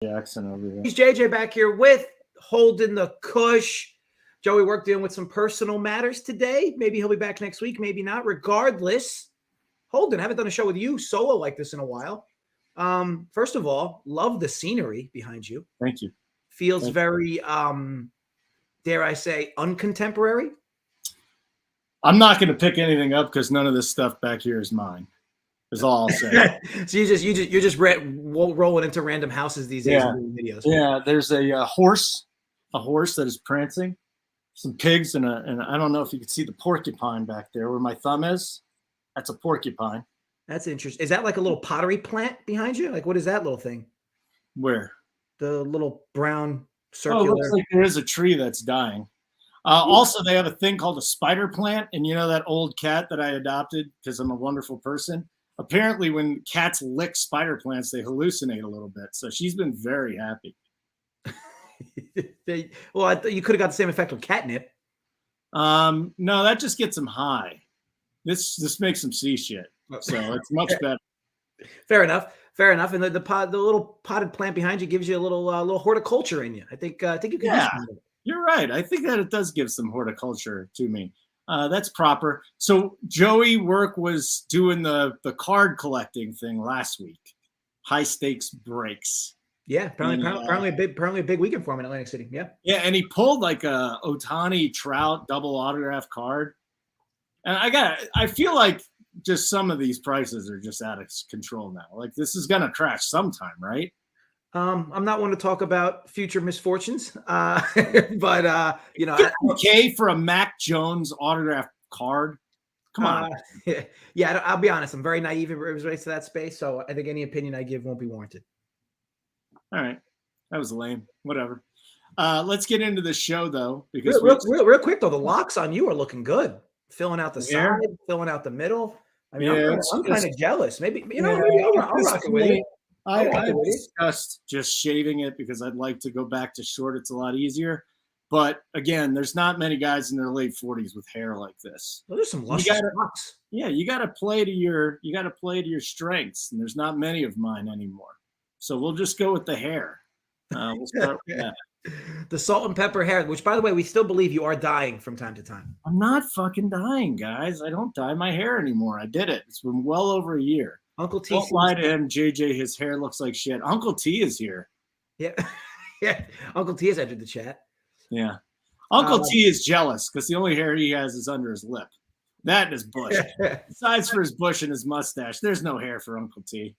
Jackson over here. He's JJ back here with Holden the Kush. JoeyWerk dealing with some personal matters today. Maybe he'll be back next week, maybe not. Regardless, Holden, I haven't done a show with you solo like this in a while. First of all, love the scenery behind you. Thank you. Feels very, dare I say, uncontemporary. I'm not going to pick anything up because none of this stuff back here is mine. Is all I'll say. So you're just rolling into random houses these days and doing videos. Yeah, there's a horse that is prancing, some pigs, and I don't know if you can see the porcupine back there where my thumb is. That's a porcupine. That's interesting. Is that like a little pottery plant behind you? Like, what is that little thing? Where? The little brown circular. Oh, it looks like there is a tree that's dying. Also, they have a thing called a spider plant, and you know that old cat that I adopted because I'm a wonderful person? Apparently, when cats lick spider plants, they hallucinate a little bit. So she's been very happy. Well, I thought you could have got the same effect with catnip. No, that just gets them high. This makes them see shit. So it's much better. Fair enough. And the little potted plant behind you gives you a little horticulture in you. I think you can. Yeah, you're right. I think that it does give some horticulture to me. That's proper. So JoeyWerk was doing the card collecting thing last week. High stakes breaks. Yeah, apparently a big weekend for him in Atlantic City. Yeah. Yeah, and he pulled like a Ohtani Trout double autograph card. And I feel like just some of these prices are just out of control now. Like this is gonna crash sometime, right? I'm not one to talk about future misfortunes, but okay for a Mac Jones autograph card. Come on. Yeah, I'll be honest. I'm very naive in relates to that space, so I think any opinion I give won't be warranted. All right, that was lame. Whatever. Let's get into the show though, because real quick though, the locks on you are looking good. Filling out the side, filling out the middle. I mean, I'm kind of jealous. Maybe I'll rock it with you. I discussed just shaving it because I'd like to go back to short. It's a lot easier. But again, there's not many guys in their late 40s with hair like this. Well, there's some luscious locks. Yeah, you got to play to your strengths, and there's not many of mine anymore. So we'll just go with the hair. We'll start with that. The salt and pepper hair, which, by the way, we still believe you are dying from time to time. I'm not fucking dying, guys. I don't dye my hair anymore. I did it. It's been well over a year. Uncle T. Don't lie to him, JJ. His hair looks like shit. Uncle T is here. Yeah. Yeah. Uncle T has entered the chat. Yeah. Uncle T is jealous because the only hair he has is under his lip. That and his bush. Besides for his bush and his mustache, there's no hair for Uncle T.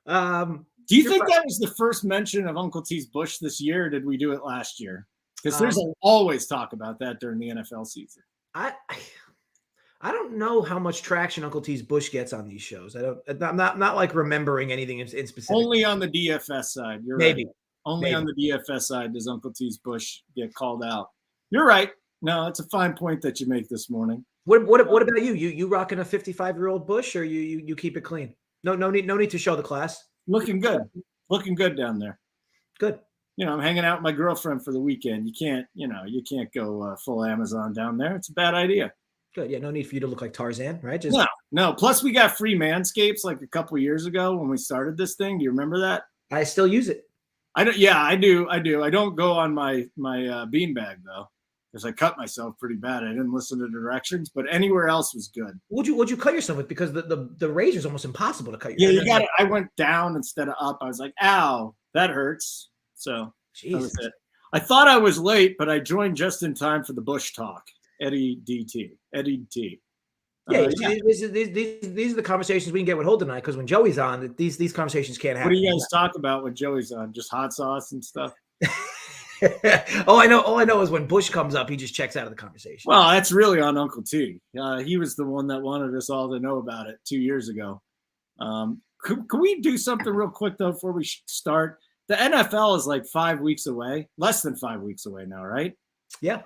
Do you think that was the first mention of Uncle T's bush this year, or did we do it last year? Because there's always talk about that during the NFL season. I don't know how much traction Uncle T's bush gets on these shows. I'm not like remembering anything in specific. Only on the DFS side. You're maybe. Right. Only on the DFS side does Uncle T's bush get called out. You're right. No, it's a fine point that you make this morning. What about you? You rocking a 55-year-old bush, or you keep it clean? No need to show the class. Looking good down there. Good. I'm hanging out with my girlfriend for the weekend. You can't go full Amazon down there. It's a bad idea. Good. Yeah. No need for you to look like Tarzan, right? No. Plus, we got free Manscapes like a couple of years ago when we started this thing. Do you remember that? I still use it. I don't. Yeah, I do. I don't go on my beanbag though, because I cut myself pretty bad. I didn't listen to directions, but anywhere else was good. What'd you cut yourself with? Because the razor is almost impossible to cut yourself. Yeah, you got it. I went down instead of up. I was like, ow, that hurts. So that was it. I thought I was late, but I joined just in time for the Bush talk. Eddie T. Yeah, these are the conversations we can get with Holden tonight, because when Joey's on, these conversations can't happen. What do you guys talk about when Joey's on? Just hot sauce and stuff? All I know is when Bush comes up, he just checks out of the conversation. Well, that's really on Uncle T. He was the one that wanted us all to know about it 2 years ago. Can we do something real quick though before we start? The NFL is like 5 weeks away, less than 5 weeks away now, right? Yeah.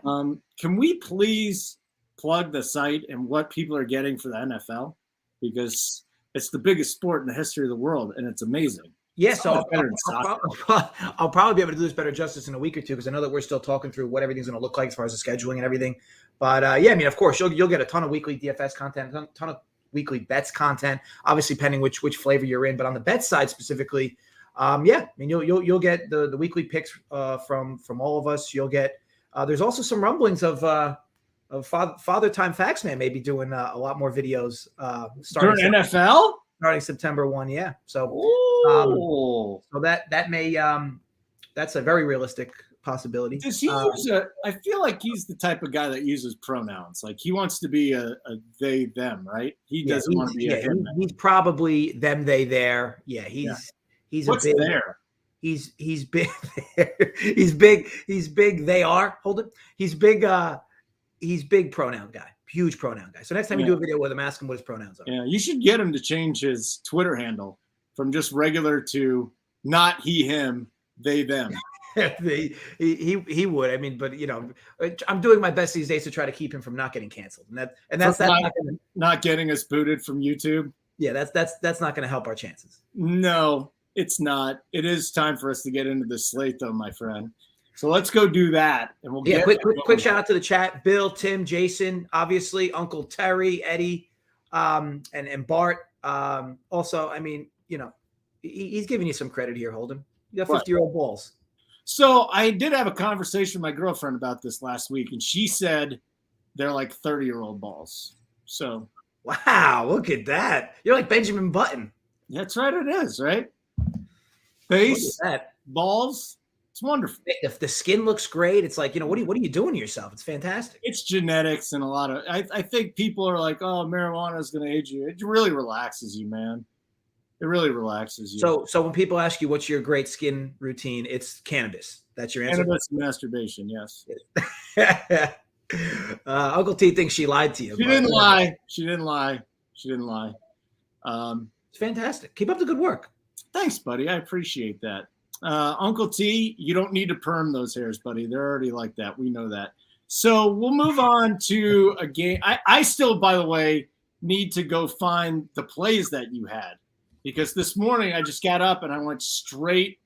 Can we please plug the site and what people are getting for the NFL? Because it's the biggest sport in the history of the world, and it's amazing. Yeah, so I'll probably be able to do this better justice in a week or two, because I know that we're still talking through what everything's going to look like as far as the scheduling and everything. But yeah, I mean, of course, you'll get a ton of weekly DFS content, a ton of weekly bets content, obviously pending which flavor you're in. But on the bet side specifically, Yeah, I mean, you'll get the weekly picks from all of us. You'll get there's also some rumblings of Father Time Faxman may be doing a lot more videos during NFL starting September 1. Yeah, so so that may that's a very realistic possibility. Does he use I feel like he's the type of guy that uses pronouns. Like he wants to be a they them, right? He doesn't want to be a him. He's probably them they their. Yeah, he's What's a big there. He's big. He's big. They are. Hold it. He's big. He's big pronoun guy. Huge pronoun guy. So next time you do a video with him, ask him what his pronouns are. Yeah, you should get him to change his Twitter handle from just regular to not he him, they them. He would. I mean, but I'm doing my best these days to try to keep him from not getting canceled, and that's not getting us booted from YouTube. Yeah, that's not going to help our chances. No, it's not. It is time for us to get into the slate, though, my friend. So let's go do that, and we'll get quick shout out to the chat: Bill, Tim, Jason, obviously Uncle Terry, Eddie, and Bart. Also, I mean, he's giving you some credit here, Holden. You got 50-year-old balls. So I did have a conversation with my girlfriend about this last week, and she said they're like 30-year-old balls. So wow, look at that! You're like Benjamin Button. That's right. It is right. Base balls. It's wonderful. If the skin looks great, it's like what are you doing to yourself? It's fantastic. It's genetics and a lot of. I think people are like, oh, marijuana is going to age you. It really relaxes you, man. It really relaxes you. So when people ask you what's your great skin routine, it's cannabis. That's your answer. Cannabis and masturbation, yes. Uncle T thinks she lied to you. She didn't lie. She didn't lie. It's fantastic. Keep up the good work. Thanks, buddy. I appreciate that. Uncle T, you don't need to perm those hairs, buddy. They're already like that. We know that. So we'll move on to a game. I still, by the way, need to go find the plays that you had. Because this morning I just got up and I went straight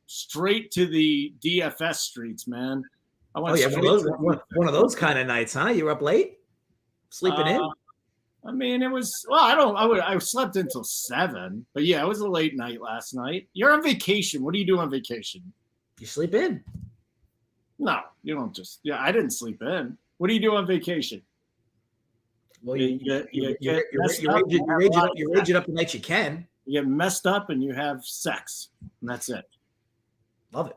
to the DFS streets, man. I went one of those kind of nights, huh? You were up late, sleeping in. I mean, it was. Well, I slept until 7, but yeah, it was a late night last night. You're on vacation. What do you do on vacation? You sleep in. No, you don't just. Yeah, I didn't sleep in. What do you do on vacation? Well, you rage it up the night you can. You get messed up and you have sex, and that's it. Love it.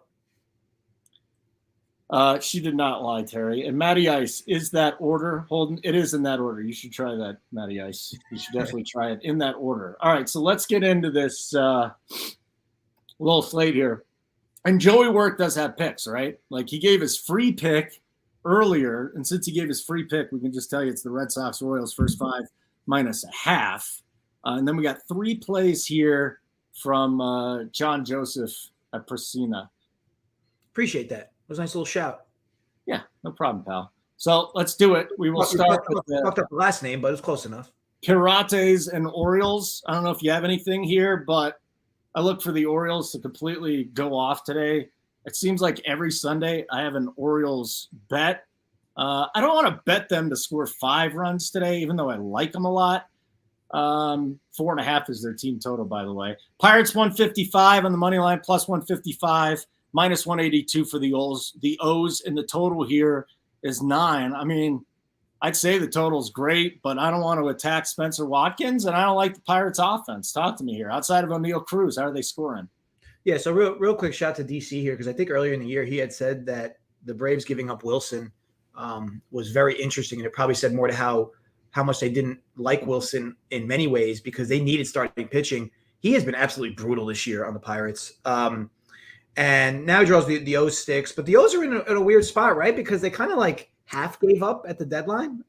She did not lie, Terry. And Matty Ice, is that order, Holden? It is in that order. You should try that, Matty Ice. You should definitely try it in that order. All right, so let's get into this little slate here. And JoeyWerk does have picks, right? Like he gave his free pick earlier, and since he gave his free pick, we can just tell you it's the Red Sox Royals first 5 -0.5. And then we got 3 plays here from John Joseph at Priscina. Appreciate that. It was a nice little shout. Yeah, no problem, pal. So let's do it. We will start with fucked up the last name, but it's close enough. Pirates and Orioles. I don't know if you have anything here, but I look for the Orioles to completely go off today. It seems like every Sunday I have an Orioles bet. I don't want to bet them to score 5 runs today, even though I like them a lot. 4.5 is their team total, by the way. Pirates 155 on the money line, plus 155, minus 182 for the O's. The O's in the total here is 9. I mean, I'd say the total is great, but I don't want to attack Spencer Watkins, and I don't like the Pirates offense. Talk to me here. Outside of O'Neal Cruz, how are they scoring? Yeah, so real quick shout to DC here, because I think earlier in the year he had said that the Braves giving up Wilson was very interesting, and it probably said more to how much they didn't like Wilson in many ways because they needed starting pitching. He has been absolutely brutal this year on the Pirates. And now he draws the O's sticks, but the O's are in a weird spot, right? Because they kind of like half gave up at the deadline.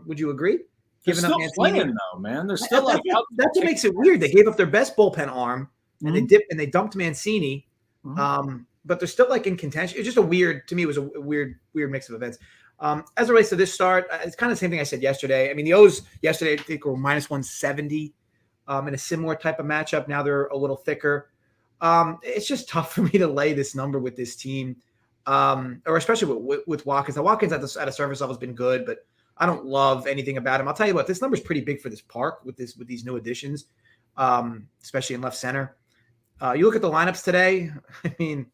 Would you agree? They're still playing though, man. They're still that's what makes it weird. They gave up their best bullpen arm and they dumped Mancini. But they're still like in contention. It's just to me, it was a weird mix of events. As it relates to this start, it's kind of the same thing I said yesterday. I mean, the O's yesterday, I think, were minus 170 in a similar type of matchup. Now they're a little thicker. It's just tough for me to lay this number with this team, or especially with Watkins. Now, Watkins at a surface level has been good, but I don't love anything about him. I'll tell you what, this number is pretty big for this park with these new additions, especially in left center. You look at the lineups today. I mean,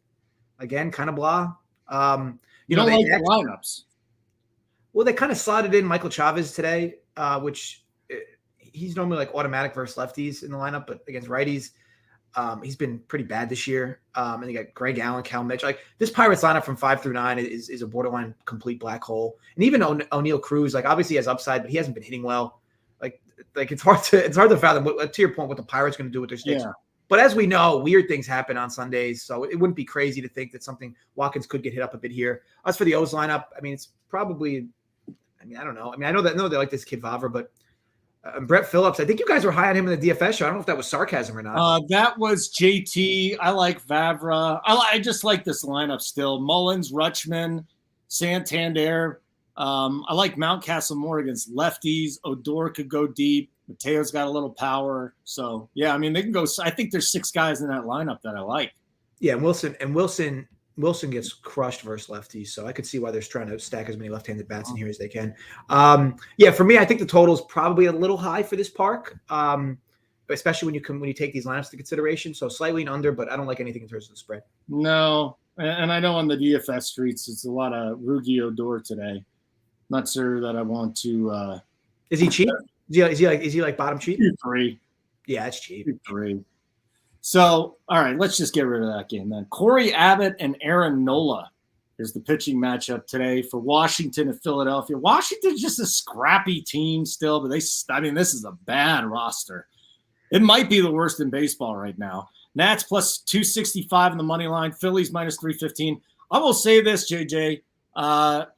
again, kind of blah. You don't like the lineups. Well, they kind of slotted in Michael Chavez today, which he's normally like automatic versus lefties in the lineup, but against righties, he's been pretty bad this year. And you got Greg Allen, Cal Mitch. Like this Pirates lineup from 5 through 9 is a borderline complete black hole. And even O'Neal Cruz, like obviously he has upside, but he hasn't been hitting well. Like it's hard to fathom. To your point, what the Pirates going to do with their sticks. Yeah. But as we know, weird things happen on Sundays, so it wouldn't be crazy to think that Watkins could get hit up a bit here. As for the O's lineup, I mean, it's probably. I mean, I don't know. I mean, I know they like this kid Vavra, but Brett Phillips. I think you guys were high on him in the DFS show. I don't know if that was sarcasm or not. That was JT. I like Vavra. I just like this lineup still. Mullins, Rutschman, Santander. I like Mountcastle more against lefties. Odor could go deep. Mateo's got a little power. So, yeah, I mean, they can go. I think there's 6 guys in that lineup that I like. Yeah, Wilson gets crushed versus lefties. So I could see why they're trying to stack as many left-handed bats in here as they can. Yeah, for me, I think the total is probably a little high for this park, especially when you take these lineups into consideration. So slightly under, but I don't like anything in terms of the spread. No, and I know on the DFS streets, it's a lot of Rugi Odor today. Not sure that I want to. Is he cheap? Is he like bottom cheap? 2-3. Yeah, it's cheap. 2-3. So, all right, let's just get rid of that game then. Corey Abbott and Aaron Nola is the pitching matchup today for Washington and Philadelphia. Washington's just a scrappy team still, but this is a bad roster. It might be the worst in baseball right now. Nats plus 265 in the money line. Phillies minus 315. I will say this, JJ.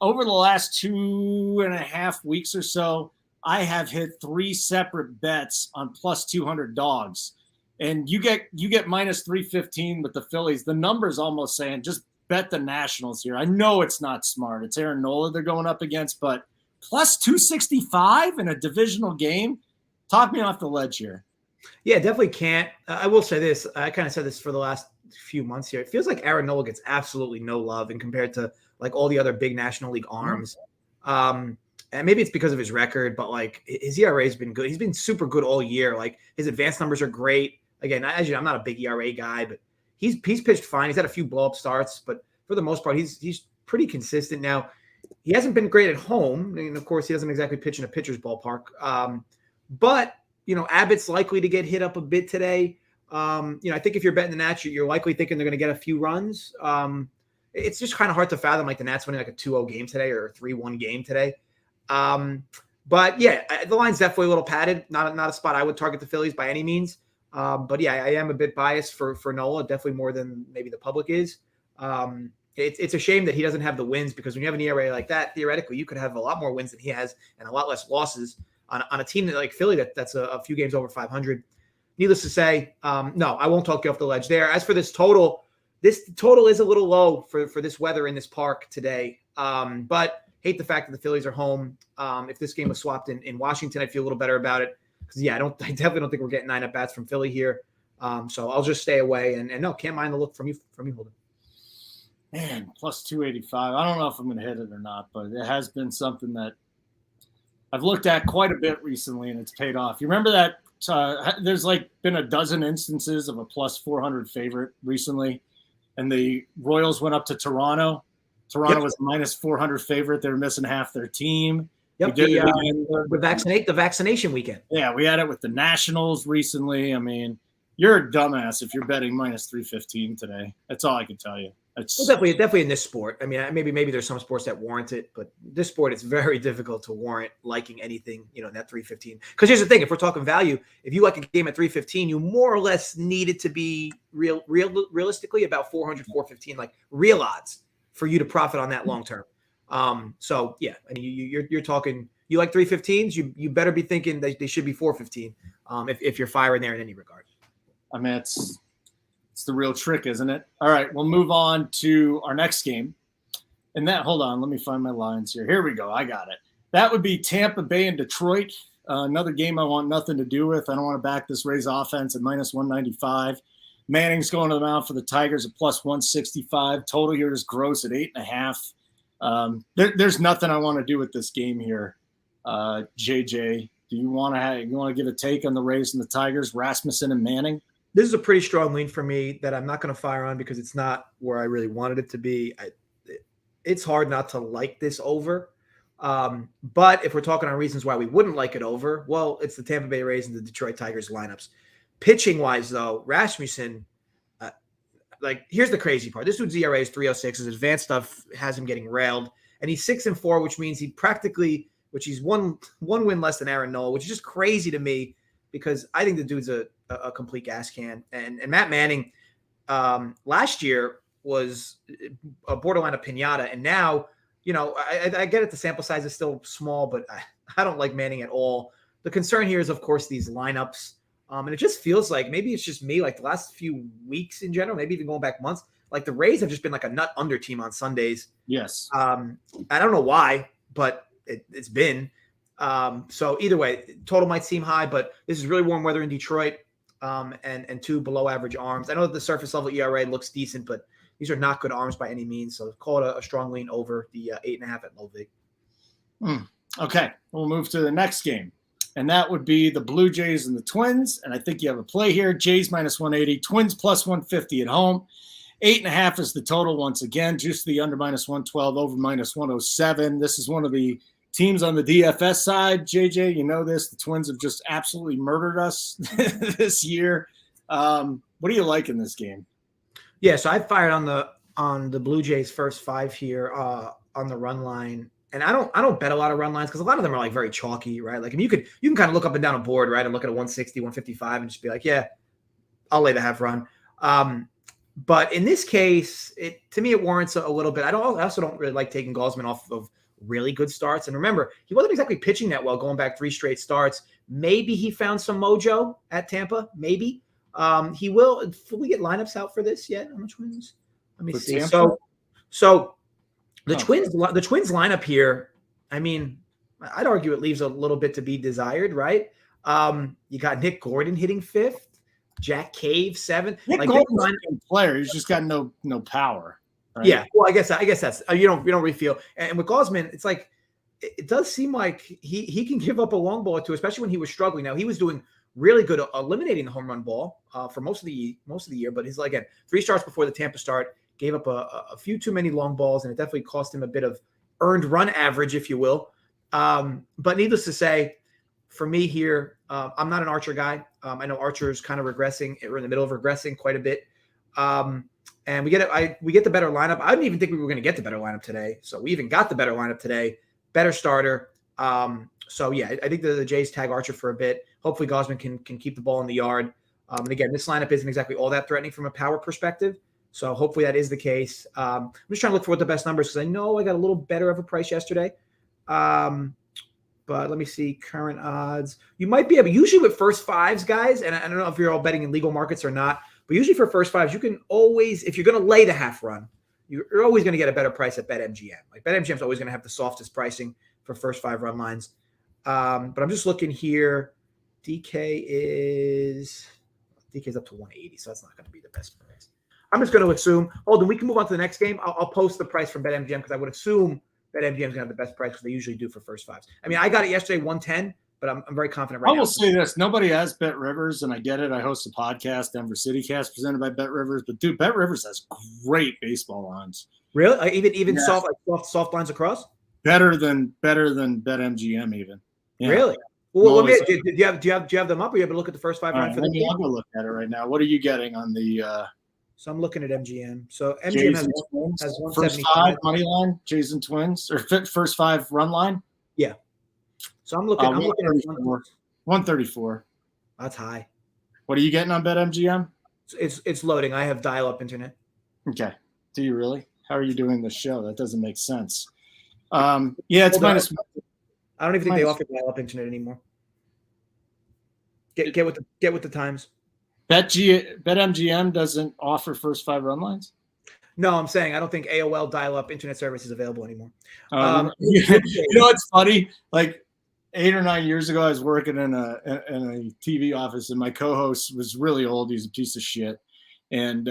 Over the last 2.5 weeks or so, I have hit 3 separate bets on plus 200 dogs. And you get minus 315 with the Phillies. The number's almost saying just bet the Nationals here. I know it's not smart. It's Aaron Nola they're going up against, but plus 265 in a divisional game? Talk me off the ledge here. Yeah, definitely can't. I will say this. I kind of said this for the last few months here. It feels like Aaron Nola gets absolutely no love in compared to like all the other big National League arms. And maybe it's because of his record, but like his ERA has been good. He's been super good all year. Like his advanced numbers are great. Again, as you know, I'm not a big ERA guy, but he's pitched fine. He's had a few blow-up starts, but for the most part, he's pretty consistent. Now, he hasn't been great at home, and of course, he doesn't exactly pitch in a pitcher's ballpark. But Abbott's likely to get hit up a bit today. I think if you're betting the Nats, you're likely thinking they're going to get a few runs. It's just kind of hard to fathom like the Nats winning like a 2-0 game today or a 3-1 game today. But yeah, the line's definitely a little padded. Not a spot I would target the Phillies by any means. But yeah, I am a bit biased for Nola, definitely more than maybe the public is. It's a shame that he doesn't have the wins because when you have an ERA like that, theoretically, you could have a lot more wins than he has and a lot less losses on a team like Philly that's a few games over 500. Needless to say, no, I won't talk you off the ledge there. As for this total is a little low for this weather in this park today. But hate the fact that the Phillies are home. If this game was swapped in Washington, I'd feel a little better about it. Because I definitely don't think we're getting 9 at bats from Philly here. So I'll just stay away and no, can't mind the look from you, Holden. Man, plus 285. I don't know if I'm going to hit it or not, but it has been something that I've looked at quite a bit recently, and it's paid off. You remember that there's like been a dozen instances of a plus 400 favorite recently, and the Royals went up to Toronto. Toronto was minus 400 favorite. They were missing half their team. Yep, the vaccination weekend. Yeah, we had it with the Nationals recently. I mean, you're a dumbass if you're betting minus 315 today. That's all I can tell you. Well, definitely in this sport. I mean, maybe there's some sports that warrant it, but this sport, it's very difficult to warrant liking anything, in that 315. Because here's the thing: if we're talking value, if you like a game at 315, you more or less need it to be realistically about 400, 415, like real odds for you to profit on that long term. So yeah, I mean, you're talking. You like 315s? You better be thinking that they should be 415. If you're firing there in any regard. I mean, it's the real trick, isn't it? All right, we'll move on to our next game. And hold on, let me find my lines here. Here we go. I got it. That would be Tampa Bay and Detroit. Another game I want nothing to do with. I don't want to back this Rays offense at minus 195. Manning's going to the mound for the Tigers at plus 165. Total here is gross at 8.5. There's nothing I want to do with this game here. JJ, do you want to give a take on the Rays and the Tigers, Rasmussen and Manning? This is a pretty strong lean for me that I'm not going to fire on because it's not where I really wanted it to be. It's hard not to like this over. But if we're talking on reasons why we wouldn't like it over, well, it's the Tampa Bay Rays and the Detroit Tigers lineups. Pitching-wise, though, Rasmussen, here's the crazy part. This dude's ERA is 3.06. His advanced stuff has him getting railed. And he's 6-4, which means he's one win less than Aaron Nola, which is just crazy to me because I think the dude's a complete gas can. And Matt Manning last year was a borderline of pinata. And now, I get it. The sample size is still small, but I don't like Manning at all. The concern here is, of course, these lineups. And it just feels like maybe it's just me, like the last few weeks in general, maybe even going back months, like the Rays have just been like a nut under team on Sundays. Yes. I don't know why, but it's been. So either way, total might seem high, but this is really warm weather in Detroit and 2 below average arms. I know that the surface level ERA looks decent, but these are not good arms by any means. So call it a strong lean over the 8.5 at low vig. Okay. We'll move to the next game. And that would be the Blue Jays and the Twins. And I think you have a play here. Jays minus 180, Twins plus 150 at home. 8.5 is the total once again. Just the under minus 112, over minus 107. This is one of the teams on the DFS side. JJ, you know this. The Twins have just absolutely murdered us this year. What do you like in this game? Yeah, so I fired on the Blue Jays first 5 here on the run line. And I don't bet a lot of run lines because a lot of them are like very chalky, right? Like, I mean, you can kind of look up and down a board, right? And look at a 160, 155 and just be like, yeah, I'll lay the half run. But in this case, to me, it warrants a little bit. I also don't really like taking Gausman off of really good starts. And remember, he wasn't exactly pitching that well going back 3 straight starts. Maybe he found some mojo at Tampa. Maybe. He will. Will we get lineups out for this yet on the Twins? Let me see. Tampa? So the Twins lineup here, I mean, I'd argue it leaves a little bit to be desired, right? You got Nick Gordon hitting 5th, Jack Cave 7th. Nick Gordon's a player. He's just got no power. Right? Yeah. Well, I guess that's you don't really feel. And with Gausman, it's like it does seem like he can give up a long ball or two, especially when he was struggling. Now he was doing really good eliminating the home run ball for most of the year, but he's like, again, 3 starts before the Tampa start. Gave up a few too many long balls, and it definitely cost him a bit of earned run average, if you will. But needless to say, for me here, I'm not an Archer guy. I know Archer's kind of regressing. We're in the middle of regressing quite a bit. And we get the better lineup. I didn't even think we were going to get the better lineup today. So we even got the better lineup today. Better starter. So, yeah, I think the Jays tag Archer for a bit. Hopefully Gausman can keep the ball in the yard. And again, this lineup isn't exactly all that threatening from a power perspective. So hopefully that is the case. I'm just trying to look for what the best numbers because I know I got a little better of a price yesterday. But let me see current odds. You might be able, usually with first 5s, guys, and I don't know if you're all betting in legal markets or not, but usually for first 5s, you can always, if you're going to lay the half run, you're always going to get a better price at BetMGM. Like BetMGM is always going to have the softest pricing for first 5 run lines. But I'm just looking here. DK is up to 180, so that's not going to be the best price. I'm just going to assume. Holden, we can move on to the next game. I'll post the price from BetMGM because I would assume BetMGM is going to have the best price because they usually do for first 5s. I mean, I got it yesterday, 110, but I'm very confident right now. I will say this. Nobody has Bet Rivers, and I get it. I host a podcast, Denver City Cast, presented by Bet Rivers. But, dude, Bet Rivers has great baseball lines. Really? Even soft lines across? Better than BetMGM even. Yeah. Really? Well, do you have them up, or you have to look at the first 5 rounds for the game? I'll go look at it right now. What are you getting on the So I'm looking at MGM. So MGM has first 5 money line, Jays and Twins, or first 5 run line. Yeah. So I'm looking. I'm looking at 134. That's high. What are you getting on BetMGM? It's loading. I have dial-up internet. Okay. Do you really? How are you doing this show? That doesn't make sense. Yeah, it's minus. I don't even think they offer dial-up internet anymore. Get with the times. BetMGM doesn't offer first 5 run lines? No, I'm saying I don't think AOL dial-up internet service is available anymore. You know what's funny? Like 8 or 9 years ago, I was working in a TV office, and my co-host was really old. He's a piece of shit. And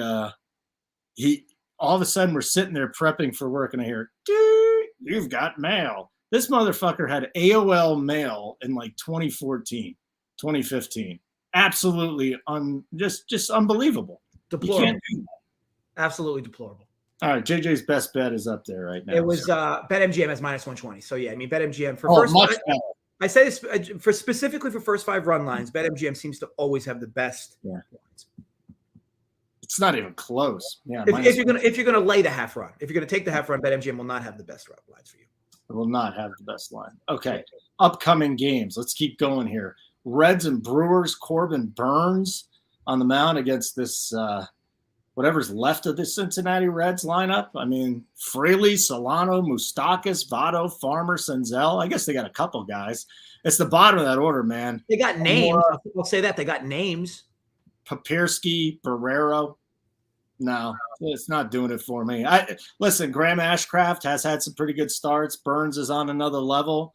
he all of a sudden we're sitting there prepping for work, and I hear, dude, you've got mail. This motherfucker had AOL mail in like 2014, 2015. absolutely just unbelievable. Deplorable. You can't do that. Absolutely deplorable. All right, JJ's best bet is up there right now. It was BetMGM as -120. So yeah, I mean BetMGM for much better. I say this for specifically for first 5 run lines. BetMGM seems to always have the best lines. It's not even close. Yeah. If you're gonna lay the half run, if you're gonna take the half run, BetMGM will not have the best lines for you. It will not have the best line. Okay. Upcoming games. Let's keep going here. Reds and Brewers. Corbin Burns on the mound against this whatever's left of the Cincinnati Reds lineup. I mean, Fraley, Solano, Moustakas, Votto, Farmer, Senzel. I guess they got a couple guys. It's the bottom of that order, man. They got names. I'll say that. They got names. Papirski, Barrero. No, it's not doing it for me. Listen, Graham Ashcraft has had some pretty good starts. Burns is on another level.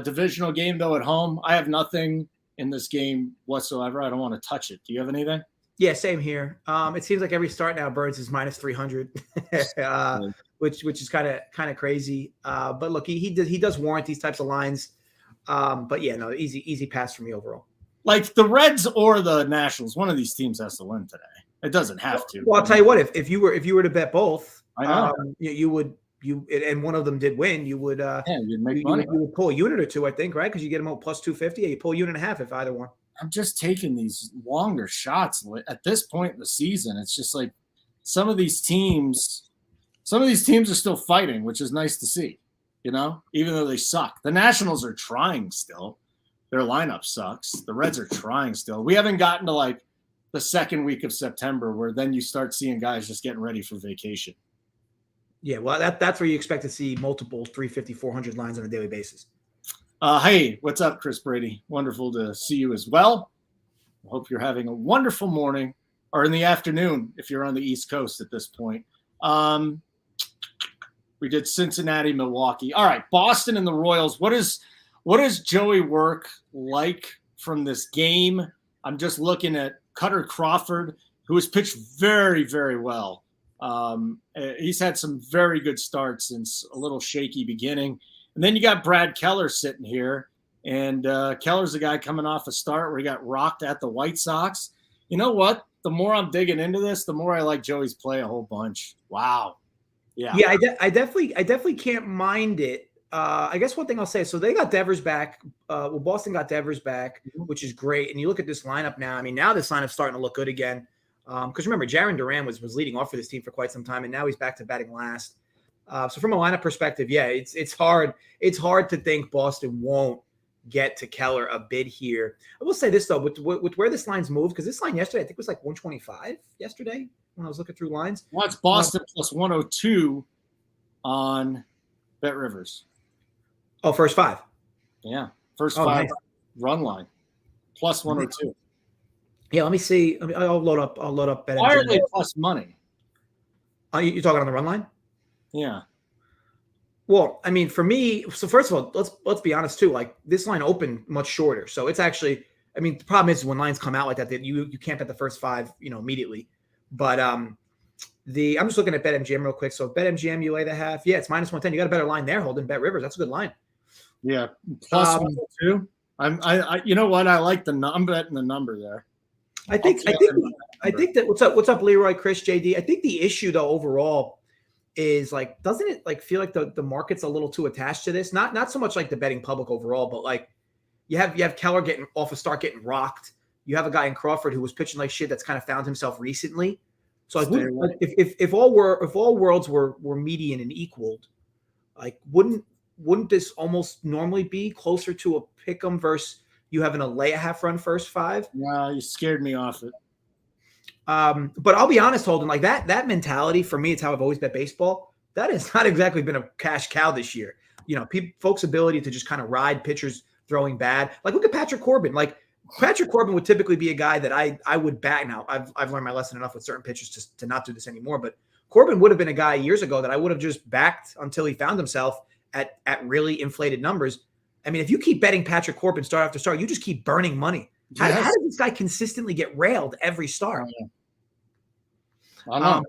Divisional game, though, at home. I have nothing in this game whatsoever. I don't want to touch it. Do you have anything? Yeah, same here. It seems like every start now Burns is -300, which is kind of crazy. But look, he does warrant these types of lines. But yeah, no, easy pass for me overall. Like the Reds or the Nationals, one of these teams has to win today. It doesn't have to. Well, I'll tell you what, if you were to bet both, I know. and one of them did win, you would you'd make money. You would pull a unit or two, I think, right? Because you get them out +250. Yeah, you pull a unit and a half if either one. I'm just taking these longer shots at this point in the season. It's just like some of these teams are still fighting, which is nice to see, even though they suck. The Nationals are trying still. Their lineup sucks. The Reds are trying still. We haven't gotten to like the second week of September where then you start seeing guys just getting ready for vacation. Yeah, well, that's where you expect to see multiple 350, 400 lines on a daily basis. Hey, what's up, Chris Brady? Wonderful to see you as well. I hope you're having a wonderful morning or in the afternoon if you're on the East Coast at this point. We did Cincinnati, Milwaukee. All right, Boston and the Royals. What is JoeyWerk like from this game? I'm just looking at Cutter Crawford, who has pitched very, very well. He's had some very good starts since a little shaky beginning. And then you got Brad Keller sitting here, and Keller's the guy coming off a start where he got rocked at the White Sox. You know what? The more I'm digging into this, the more I like Joey's play a whole bunch. Wow. Yeah. Yeah, I definitely can't mind it. I guess one thing I'll say, so they got Devers back. Boston got Devers back, which is great. And you look at this lineup now. I mean, now this lineup's starting to look good again. Because remember, Jarren Duran was leading off for this team for quite some time, and now he's back to batting last. So from a lineup perspective, yeah, it's hard. It's hard to think Boston won't get to Keller a bid here. I will say this though, with where this line's moved, because this line yesterday I think was like 125 yesterday when I was looking through lines. Well, it's Boston plus 102 on Bet Rivers. Oh, first 5. Yeah, first 5 nice. Run line plus 102. Yeah, let me see. I'll load up. BetMGM. Why are they plus money? You're talking on the run line? Yeah. Well, I mean, for me, so first of all, let's be honest too. Like this line opened much shorter, so it's actually. I mean, the problem is when lines come out like that, you can't bet the first 5, immediately. But I'm just looking at BetMGM real quick. So BetMGM, you lay the half. Yeah, it's -110. You got a better line there, Holden. Bet Rivers, that's a good line. Yeah, plus 102. I you know what? I like I'm betting the number there. I think that what's up, Leroy, Chris, JD. I think the issue though overall is like, doesn't it like feel like the market's a little too attached to this? Not so much like the betting public overall, but like you have Keller getting off a start, getting rocked. You have a guy in Crawford who was pitching like shit that's kind of found himself recently. So like, if all worlds were median and equaled, like wouldn't this almost normally be closer to a pick'em versus you having a lay a half run first 5? No, you scared me off it. But I'll be honest, Holden, like that mentality for me, it's how I've always bet baseball. That has not exactly been a cash cow this year. Folks' ability to just kind of ride pitchers throwing bad. Like look at Patrick Corbin. Like Patrick Corbin would typically be a guy that I would back. Now I've learned my lesson enough with certain pitchers to not do this anymore. But Corbin would have been a guy years ago that I would have just backed until he found himself at really inflated numbers. I mean, if you keep betting Patrick Corbin start after start, you just keep burning money. How does this guy consistently get railed every start? I know.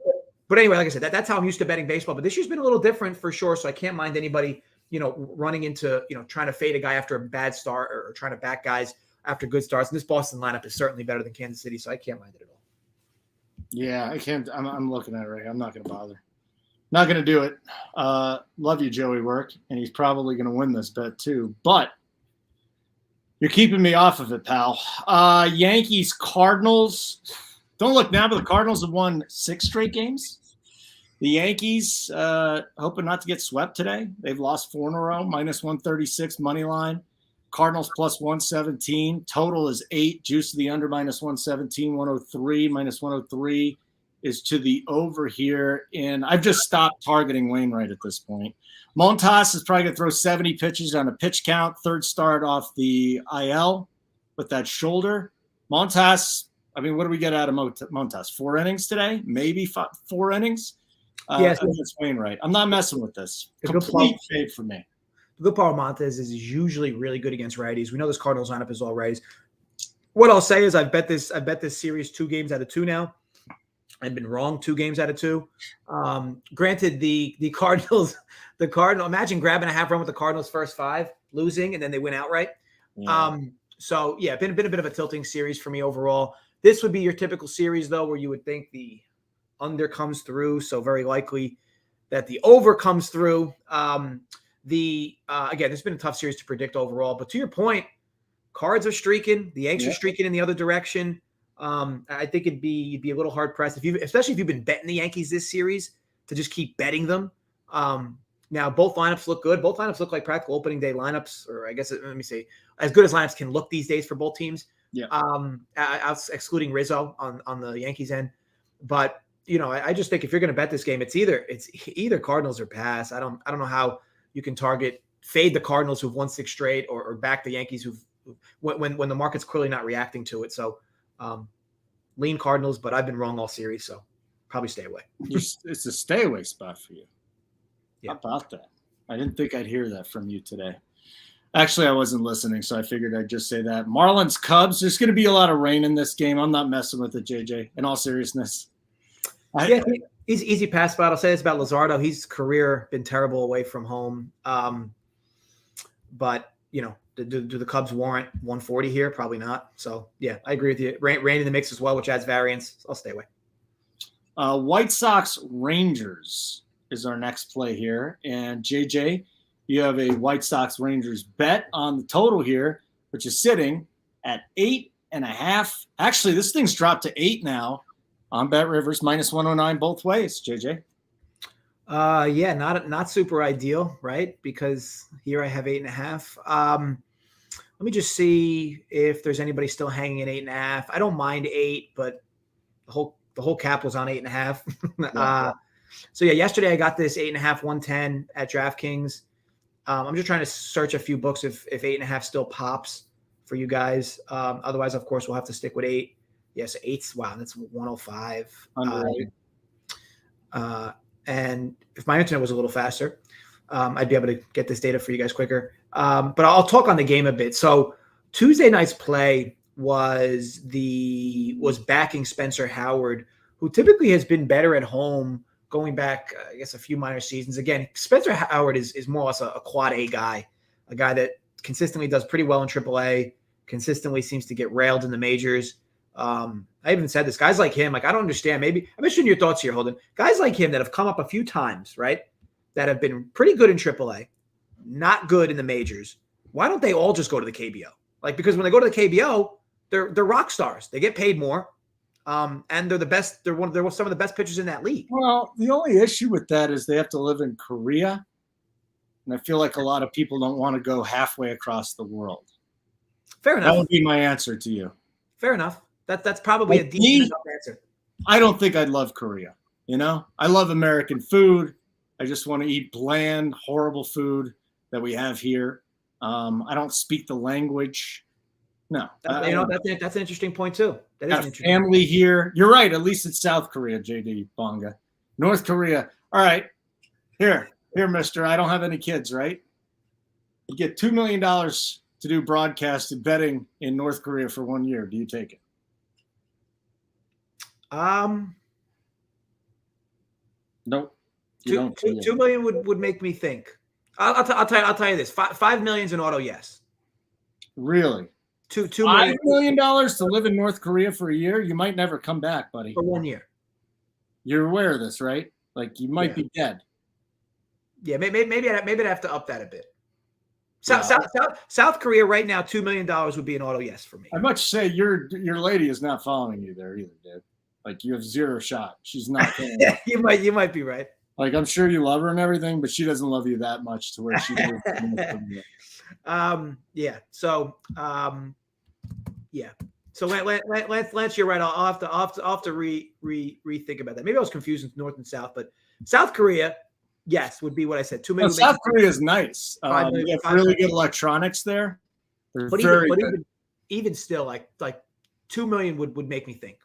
But anyway, like I said, that's how I'm used to betting baseball. But this year's been a little different for sure. So I can't mind anybody, running into, trying to fade a guy after a bad start or trying to back guys after good starts. And this Boston lineup is certainly better than Kansas City, so I can't mind it at all. Yeah, I can't. I'm looking at it right. I'm not going to bother. Not going to do it. Love you, JoeyWerk, and he's probably going to win this bet too. But you're keeping me off of it, pal. Yankees Cardinals. Don't look now, but the Cardinals have won 6 straight games. The Yankees hoping not to get swept today. They've lost 4 in a row. -136 money line. Cardinals +117. Total is 8. Juice to the under -117. 103 -103 is to the over here. And I've just stopped targeting Wainwright at this point. Montas is probably going to throw 70 pitches on a pitch count. 3rd start off the IL with that shoulder. Montas, I mean, what do we get out of Montas? 4 innings today? Maybe 4 innings? Yes. Against Wainwright. I'm not messing with this. The Complete fade for me. The good part of Montas is he's usually really good against righties. We know this Cardinals lineup is all righties. What I'll say is I've bet this series 2 games out of 2 now. I've been wrong 2 games out of 2. Granted, the Cardinals, imagine grabbing a half run with the Cardinals first 5, losing, and then they win outright. Yeah. So yeah, been a bit of a tilting series for me overall. This would be your typical series though, where you would think the under comes through. So very likely that the over comes through. Again, it's been a tough series to predict overall, but to your point, Cards are streaking. The Yanks are streaking in the other direction. I think you'd be a little hard pressed especially if you've been betting the Yankees this series, to just keep betting them. Now both lineups look good. Both lineups look like practical opening day lineups, or I guess let me say as good as lineups can look these days for both teams. Yeah. Excluding Rizzo on the Yankees end, but I just think if you're going to bet this game, it's either Cardinals or pass. I don't know how you can fade the Cardinals who've won 6 straight, or back the Yankees when the market's clearly not reacting to it. So lean Cardinals, but I've been wrong all series, so probably stay away. It's a stay away spot for you. Yeah. How about that? I didn't think I'd hear that from you today. Actually, I wasn't listening, so I figured I'd just say that. Marlins Cubs, there's going to be a lot of rain in this game. I'm not messing with it, JJ, in all seriousness. Easy pass spot. I'll say this about Luzardo. His career been terrible away from home. But, do the Cubs warrant 140 here? Probably not. So, yeah, I agree with you. Rain in the mix as well, which adds variance. I'll stay away. White Sox Rangers is our next play here. And, JJ, you have a White Sox Rangers bet on the total here, which is sitting at 8.5. Actually, this thing's dropped to 8 now on Bet Rivers, -109 both ways, JJ. Yeah, not super ideal, right? Because here I have 8.5. Let me just see if there's anybody still hanging at 8.5. I don't mind 8, but the whole cap was on 8.5. Yeah. So yeah, yesterday I got this 8.5, 110 at DraftKings. I'm just trying to search a few books if 8.5 still pops for you guys. Otherwise, of course, we'll have to stick with 8. Yes, 8's wow, that's 105. And if my internet was a little faster, I'd be able to get this data for you guys quicker. But I'll talk on the game a bit. So Tuesday night's play was backing Spencer Howard, who typically has been better at home going back, I guess, a few minor seasons. Again, Spencer Howard is more or less a quad A guy, a guy that consistently does pretty well in AAA, consistently seems to get railed in the majors. I even said this, guys like him, I don't understand. Maybe I'm interested in your thoughts here, Holden. Guys like him that have come up a few times, right, that have been pretty good in AAA, not good in the majors. Why don't they all just go to the KBO? Because when they go to the KBO, they're rock stars. They get paid more, and they're the best. They're some of the best pitchers in that league. Well, the only issue with that is they have to live in Korea, and I feel like a lot of people don't want to go halfway across the world. Fair enough. That would be my answer to you. Fair enough. That's probably a decent enough answer. I don't think I'd love Korea. I love American food. I just want to eat bland, horrible food that we have here. I don't speak the language. No. That's an interesting point too. That is an interesting family point. Here. You're right. At least it's South Korea, JD Bonga. North Korea. All right. Here, mister. I don't have any kids, right? You get $2 million to do broadcast and betting in North Korea for 1 year. Do you take it? Nope. $2 million would make me think. I'll tell you this. $5 million in auto, yes. Really? $5 million to live in North Korea for a year. You might never come back, buddy. For 1 year. You're aware of this, right? Like you might be dead. Yeah, maybe I'd have to up that a bit. South Korea right now, $2 million would be an auto yes for me. I must say your lady is not following you there either, dude. Like you have zero shot. She's not. You might be right. Like I'm sure you love her and everything, but she doesn't love you that much to where she. Yeah. So yeah. So Lance, you're right. I'll have to rethink about that. Maybe I was confusing North and South, but South Korea, yes, would be what I said. $2 million. South Korea is nice. They have really good electronics there. They're very good. Even still, like $2 million would make me think.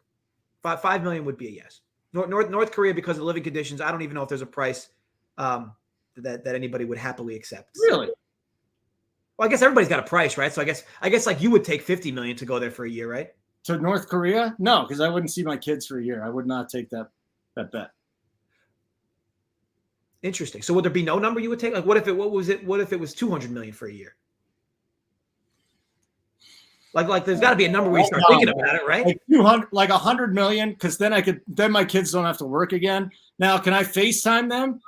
$5 million would be a yes. North Korea, because of living conditions, I don't even know if there's a price that anybody would happily accept. Really? Well, I guess everybody's got a price, right? So I guess like you would take $50 million to go there for a year, right? To North Korea? No, because I wouldn't see my kids for a year. I would not take that bet. Interesting. So would there be no number you would take? Like what if it was $200 million for a year? Like there's got to be a number where you start thinking about it, right? Like 200, like 100 million, because then my kids don't have to work again. Now, can I FaceTime them?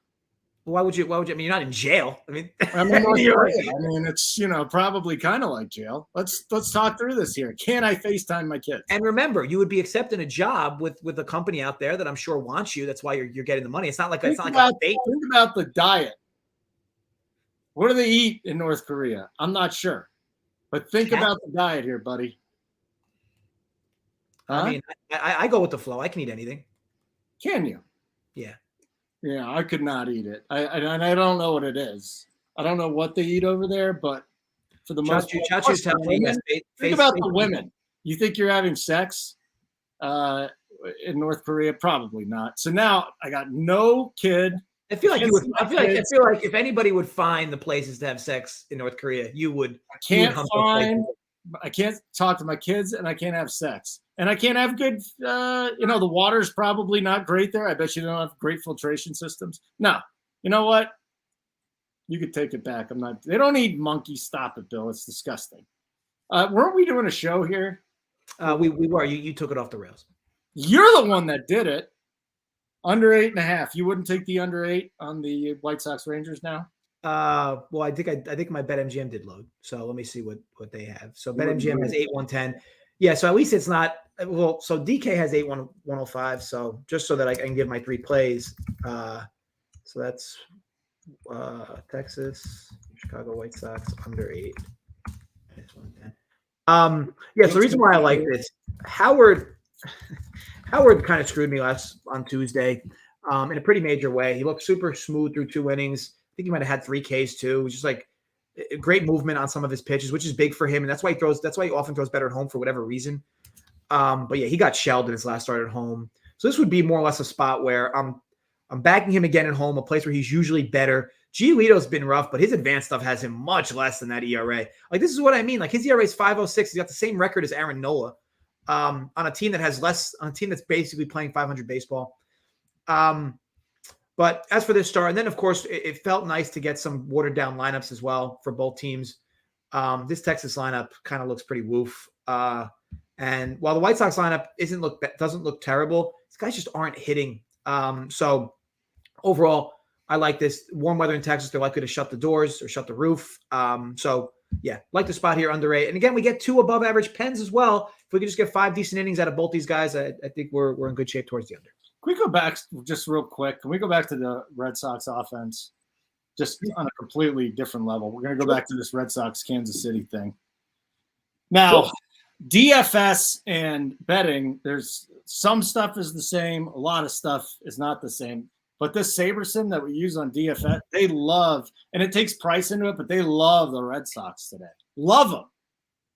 Why would you? I mean, you're not in jail. I mean, it's probably kind of like jail. Let's talk through this here. Can I FaceTime my kids? And remember, you would be accepting a job with a company out there that I'm sure wants you. That's why you're getting the money. It's not like a date. Think about the diet. What do they eat in North Korea? I'm not sure. But think about the diet here, buddy. Huh? I mean, I go with the flow. I can eat anything. Can you? Yeah. Yeah, I could not eat it. I don't know what it is. I don't know what they eat over there, but for the most part, think about the women. You think you're having sex in North Korea? Probably not. So now I got no kid. I feel like if anybody would find the places to have sex in North Korea, you would. I can't talk to my kids, and I can't have sex, and I can't have good. The water's probably not great there. I bet you don't have great filtration systems. No, you know what? You could take it back. I'm not. They don't eat monkeys. Stop it, Bill. It's disgusting. Weren't we doing a show here? We were. You took it off the rails. You're the one that did it. Under 8.5. You wouldn't take the under 8 on the White Sox Rangers now? Well, I think my BetMGM did load. So let me see what they have. So BetMGM has 8-110. Yeah, so at least it's not well. So DK has 8-105. So just so that I can give my 3 plays. So that's Texas, Chicago White Sox under 8. Yeah. So the reason why I like this, Howard kind of screwed me on Tuesday in a pretty major way. He looked super smooth through 2 innings. I think he might have had 3 Ks too. It was just like a great movement on some of his pitches, which is big for him. And that's why he often throws better at home for whatever reason. But yeah, he got shelled in his last start at home. So this would be more or less a spot where I'm backing him again at home, a place where he's usually better. Giolito's been rough, but his advanced stuff has him much less than that ERA. Like, this is what I mean. Like, his ERA is 5.06. He's got the same record as Aaron Nola. On a team that has less, on a team that's basically playing 500 baseball. But as for this start, and then of course it felt nice to get some watered down lineups as well for both teams. This Texas lineup kind of looks pretty woof. And while the White Sox lineup doesn't look terrible, these guys just aren't hitting. So overall, I like this. Warm weather in Texas, they're likely to shut the doors or shut the roof. So yeah, like the spot here under 8. And again, we get 2 above average pens as well. If we could just get 5 decent innings out of both these guys, I think we're in good shape towards the under. Can we go back just real quick? Can we go back to the Red Sox offense just on a completely different level? We're going to go back to this Red Sox Kansas City thing. Now, DFS and betting, there's some stuff is the same. A lot of stuff is not the same. But this Saberson that we use on DFS, they love, and it takes price into it, but they love the Red Sox today. Love them.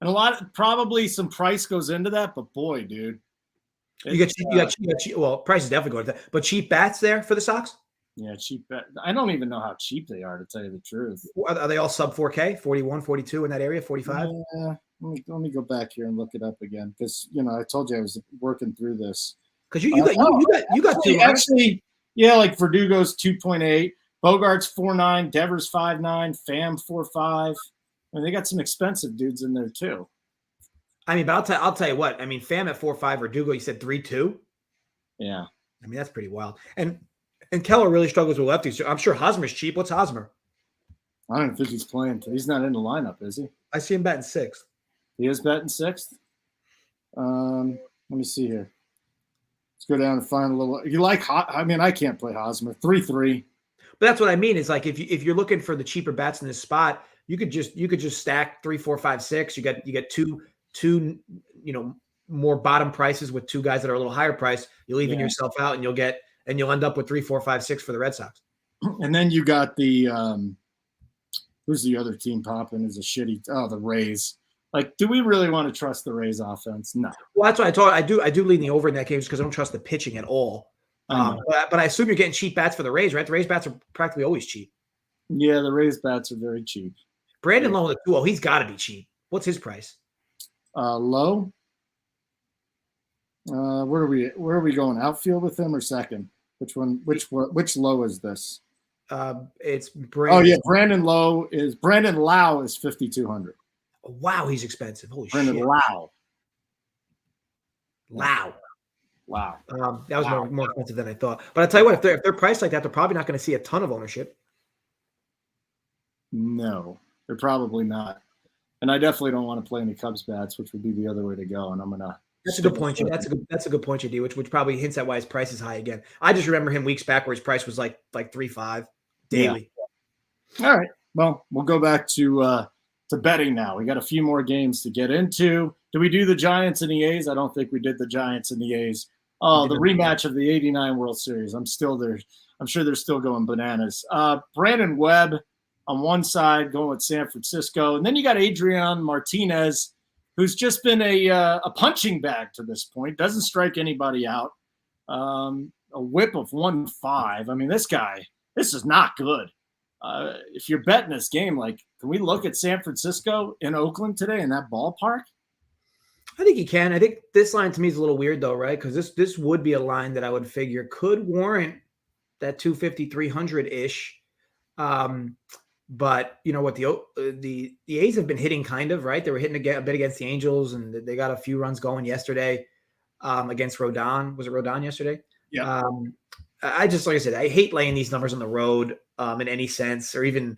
And probably some price goes into that, but boy, dude. You got cheap, well, price is definitely going to that. But cheap bats there for the Sox? Yeah, cheap bet. I don't even know how cheap they are, to tell you the truth. Are they all sub 4K? 41, 42 in that area, 45? Yeah. Let me go back here and look it up again, because I told you I was working through this. Because you got 2. Actually, yeah, like Verdugo's 2.8, Bogart's 4.9, Devers 5.9, Pham 4.5. I mean, they got some expensive dudes in there too. I mean, but I'll tell you what. I mean, Pham at 4.5, Verdugo, you said 3.2. Yeah. I mean, that's pretty wild. And Keller really struggles with lefties. I'm sure Hosmer's cheap. What's Hosmer? I don't think he's playing. He's not in the lineup, is he? I see him batting 6th. He is batting 6th. Let me see here. Let's go down and find a little. You like Hot? I mean, I can't play Hosmer. 3-3. But that's what I mean. Is like if you're looking for the cheaper bats in this spot, you could just stack 3, 4, 5, 6. You get two more bottom prices with 2 guys that are a little higher price. You'll even yourself out, and you'll end up with 3, 4, 5, 6 for the Red Sox. And then you got the who's the other team popping is a shitty. Oh, the Rays. Like, do we really want to trust the Rays offense? No. Well, that's what I told. I do lean the over in that game just because I don't trust the pitching at all. But I assume you're getting cheap bats for the Rays, right? The Rays bats are practically always cheap. Yeah, the Rays bats are very cheap. Brandon Lowe, the 2-0, he's got to be cheap. What's his price? Low. Where are we going? Outfield with him or second? Which one? Which Low is this? It's Brandon. Oh yeah, Brandon Lau is 5,200. Wow, he's expensive. Holy Brandon shit. Lau. Wow. That was more expensive than I thought. But I'll tell you what, if they're priced like that, they're probably not going to see a ton of ownership. No, they're probably not. And I definitely don't want to play any Cubs bats, which would be the other way to go. And I'm gonna. That's a good point. That's a good point, JD, which probably hints at why his price is high again. I just remember him weeks back where his price was like 3.5 daily. Yeah. All right. Well, we'll go back to betting now. We got a few more games to get into. Did we do the Giants and the A's? I don't think we did the Giants and the A's. Oh, the rematch of the '89 World Series. I'm still there. I'm sure they're still going bananas. Brandon Webb on one side going with San Francisco. And then you got Adrian Martinez, who's just been a punching bag to this point. Doesn't strike anybody out. A whip of 1.5. I mean, this is not good. If you're betting this game, like, can we look at San Francisco in Oakland today in that ballpark? I think you can. I think this line to me is a little weird though, right? Because this would be a line that I would figure could warrant that 250, 300-ish. But you know what, the A's have been hitting kind of, right? They were hitting a bit against the Angels, and they got a few runs going yesterday against Rodon. Was it Rodon yesterday? Yeah. I just, like I said, I hate laying these numbers on the road in any sense, or even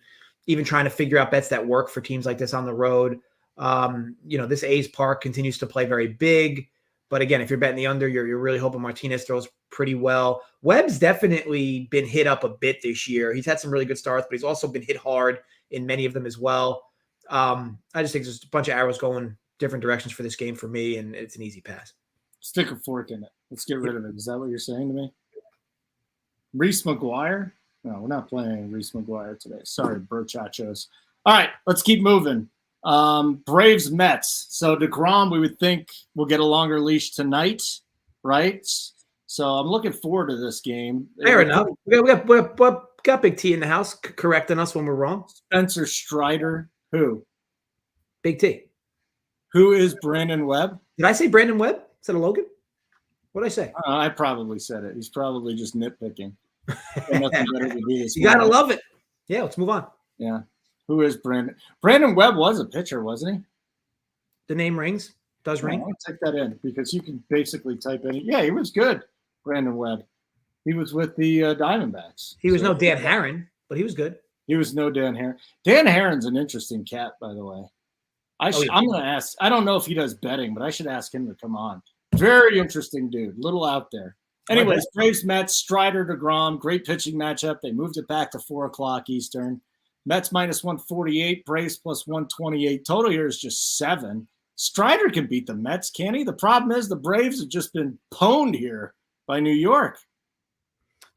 trying to figure out bets that work for teams like this on the road. This A's park continues to play very big. But again, if you're betting the under, you're really hoping Martinez throws pretty well. Webb's definitely been hit up a bit this year. He's had some really good starts, but he's also been hit hard in many of them as well. I just think there's a bunch of arrows going different directions for this game for me, and it's an easy pass. Stick a fork in it. Let's get rid of it. Is that what you're saying to me? Reese McGuire? No, we're not playing Reese McGuire today. Sorry, Burchachos. All right, let's keep moving. Braves Mets. So DeGrom, we would think will get a longer leash tonight, right? So I'm looking forward to this game. Fair enough. We got Big T in the house correcting us when we're wrong. Spencer Strider. Who? Big T. Who is Brandon Webb? Did I say Brandon Webb instead of Logan? What did I say? I probably said it. He's probably just nitpicking. Nothing better to do this you gotta love it. Yeah, let's move on. Yeah. Who is Brandon? Brandon Webb was a pitcher, wasn't he? The name rings. Does ring. I'll type that in because you can basically type in. Yeah, he was good. Brandon Webb. He was with the Diamondbacks. He was no Dan Herron, but he was good. He was no Dan Herron. Dan Herron's an interesting cat, by the way. I'm going to ask. I don't know if he does betting, but I should ask him to come on. Very interesting dude. Little out there. Anyways, Braves Mets, Strider DeGrom, great pitching matchup. They moved it back to 4:00 Eastern. Mets minus 148, Braves plus 128. Total here is just 7. Strider can beat the Mets, can he? The problem is the Braves have just been pwned here by New York.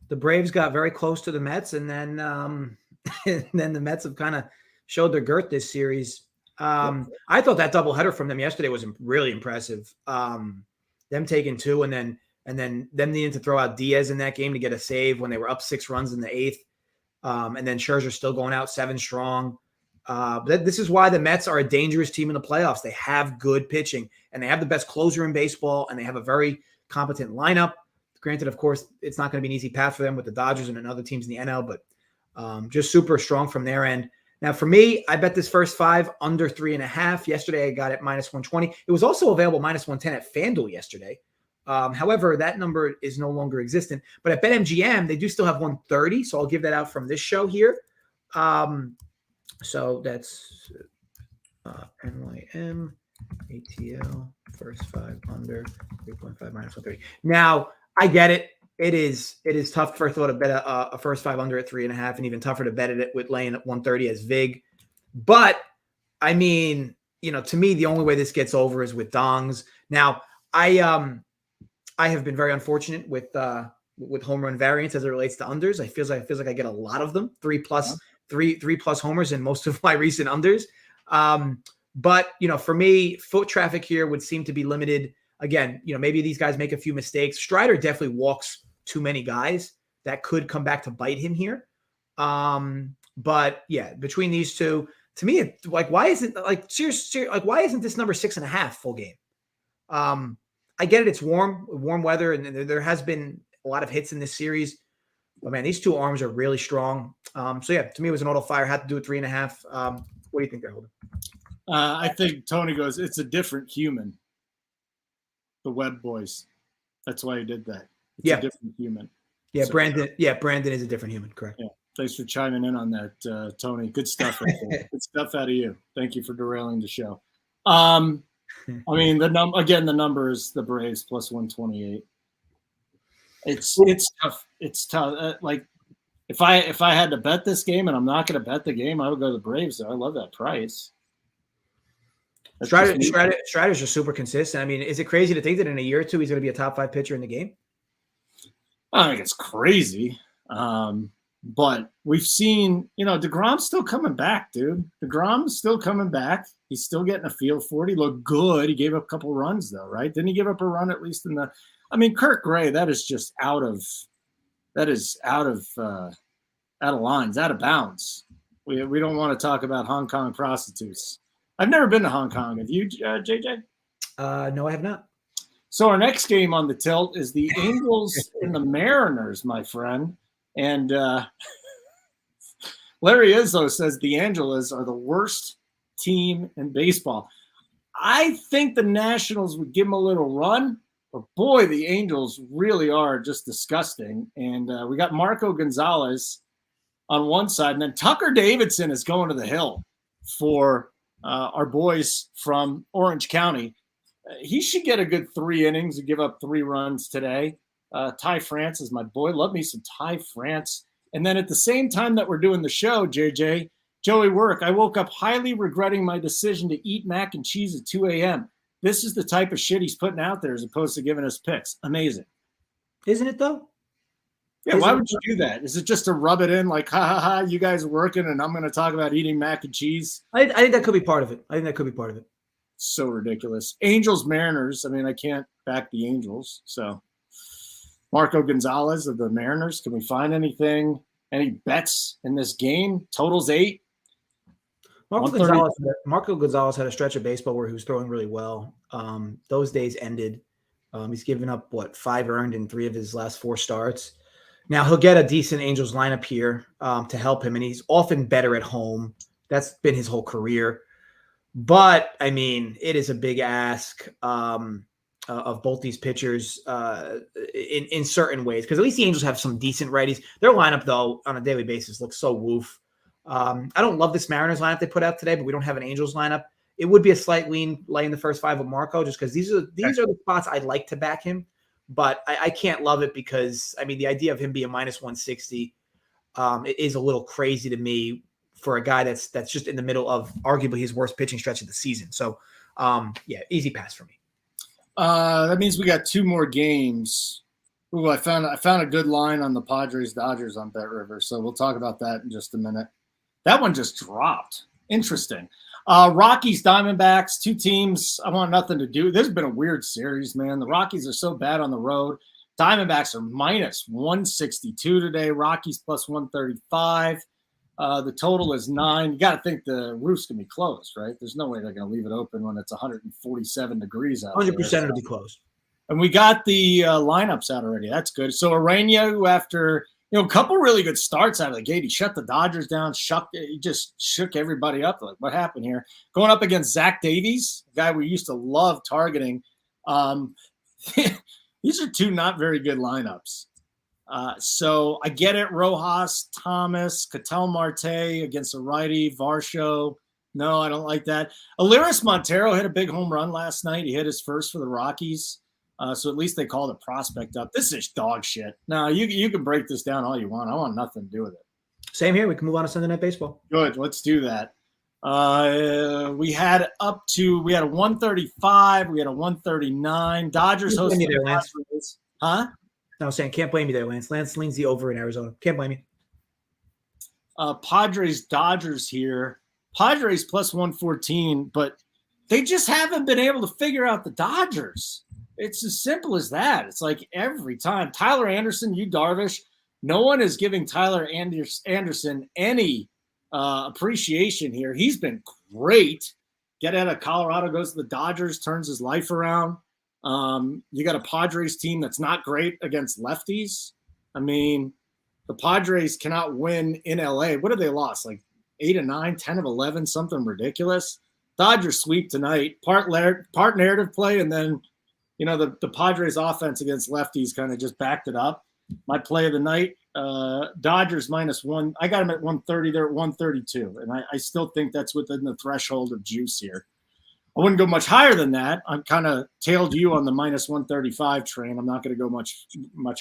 The Braves got very close to the Mets, and then and then the Mets have kind of showed their girth this series. I thought that doubleheader from them yesterday was really impressive. Them taking 2 and then them needing to throw out Diaz in that game to get a save when they were up 6 runs in the 8th. And then Scherzer still going out 7 strong. This is why the Mets are a dangerous team in the playoffs. They have good pitching, and they have the best closer in baseball, and they have a very competent lineup. Granted, of course, it's not going to be an easy path for them with the Dodgers and other teams in the NL, but just super strong from their end. Now, for me, I bet this first 5 under 3.5. Yesterday, I got it -120. It was also available -110 at FanDuel yesterday. However, that number is no longer existent. But at BetMGM, they do still have 130, so I'll give that out from this show here. So that's NYM ATL first 5 under 3.5 -130. Now, I get it. It is tough, first of all, to bet a first 5 under at 3.5, and even tougher to bet it with laying at 130 as VIG. But I mean, to me, the only way this gets over is with dongs. Now, I have been very unfortunate with home run variance as it relates to unders. I feel like I get a lot of them, 3+ homers in most of my recent unders. But for me, foot traffic here would seem to be limited. Again, maybe these guys make a few mistakes. Strider definitely walks too many guys. That could come back to bite him here. But yeah, between these two, to me, why isn't why isn't this number 6.5 full game? I get it. It's warm weather, and there has been a lot of hits in this series. But man, these two arms are really strong. So yeah, to me, it was an auto fire. Had to do it 3.5. What do you think there, Holden? I think Tony goes, it's a different human. The Webb boys. That's why he did that. It's a different human. Yeah, so, Brandon is a different human. Correct. Yeah. Thanks for chiming in on that, Tony. Good stuff. Good stuff out of you. Thank you for derailing the show. I mean, the number is the Braves plus 128. It's tough. It's tough. Like if I had to bet this game, and I'm not going to bet the game, I would go to the Braves. Though I love that price. Striders are super consistent. I mean, is it crazy to think that in a year or two he's going to be a top 5 pitcher in the game? I think it's crazy. But we've seen, DeGrom's still coming back, dude. DeGrom's still coming back. He's still getting a feel for it. He looked good. He gave up a couple runs, though, right? Didn't he give up a run at least in the – I mean, Kurt Gray, that is just out of lines, out of bounds. We don't want to talk about Hong Kong prostitutes. I've never been to Hong Kong. Have you, JJ? No, I have not. So our next game on the tilt is the Angels and the Mariners, my friend. And Larry Izzo says the Angeles are the worst team in baseball. I think the Nationals would give them a little run, but boy, the Angels really are just disgusting. And we got Marco Gonzalez on one side, and then Tucker Davidson is going to the hill for our boys from Orange County. He should get a good 3 innings and give up 3 runs today. Ty France is my boy. Love me some Ty France. And then at the same time that we're doing the show, JJ, JoeyWerk, I woke up highly regretting my decision to eat mac and cheese at 2 a.m. This is the type of shit he's putting out there as opposed to giving us picks. Amazing. Isn't it, though? Yeah, why would you do that? Is it just to rub it in like, ha, ha, ha, you guys are working and I'm going to talk about eating mac and cheese? I think that could be part of it. So ridiculous. Angels, Mariners. I mean, I can't back the Angels. So Marco Gonzalez of the Mariners. Can we find anything, any bets in this game? Totals 8. Marco Gonzalez had a stretch of baseball where he was throwing really well. Those days ended. He's given up, 5 earned in 3 of his last 4 starts. Now he'll get a decent Angels lineup here to help him, and he's often better at home. That's been his whole career. But, I mean, it is a big ask of both these pitchers in certain ways, because at least the Angels have some decent righties. Their lineup, though, on a daily basis looks so woof. I don't love this Mariners lineup they put out today, but we don't have an Angels lineup. It would be a slight lean laying the first 5 with Marco, just because these are the spots I'd like to back him. But I can't love it because, I mean, the idea of him being -160 is a little crazy to me for a guy that's just in the middle of arguably his worst pitching stretch of the season. So, yeah, easy pass for me. That means we got 2 more games. Ooh, I found a good line on the Padres Dodgers on Bet River, so we'll talk about that in just a minute. That one just dropped. Interesting. Rockies, Diamondbacks, 2 teams I want nothing to do. This has been a weird series, man. The Rockies are so bad on the road. Diamondbacks are -162 today. Rockies plus 135. The total is 9. You got to think the roof's going to be closed, right? There's no way they're going to leave it open when it's 147 degrees out. 100% it'll be closed. And we got the lineups out already. That's good. So Arena, who after a couple really good starts out of the gate. He shut the Dodgers down, he just shook everybody up. Like, what happened here? Going up against Zach Davies, a guy we used to love targeting. These are two not very good lineups. So I get it. Rojas, Thomas, Ketel Marte against a righty, Varsho. No, I don't like that. Aliris Montero hit a big home run last night. He hit his first for the Rockies. So at least they called a prospect up. This is dog shit. Now, you can break this down all you want. I want nothing to do with it. Same here. We can move on to Sunday Night Baseball. Good. Let's do that. We had a 135. We had a 139. Dodgers hosting the Padres. Huh? No, I was saying can't blame you there, Lance. Lance leans the over in Arizona. Can't blame you. Padres Dodgers here. Padres plus 114, but they just haven't been able to figure out the Dodgers. It's as simple as that. It's like every time. Tyler Anderson, Yu Darvish, no one is giving Tyler Anderson any appreciation here. He's been great. Get out of Colorado, goes to the Dodgers, turns his life around. You got a Padres team that's not great against lefties. I mean, the Padres cannot win in LA. What have they lost? Like 8 of 9, 10 of 11, something ridiculous. Dodgers sweep tonight. Part narrative play, and then the Padres offense against lefties kind of just backed it up. My play of the night, Dodgers -1. I got them at 130. They're at 132, and I still think that's within the threshold of juice here. I wouldn't go much higher than that. I'm kind of tailed you on the -135 train. I'm not going to go much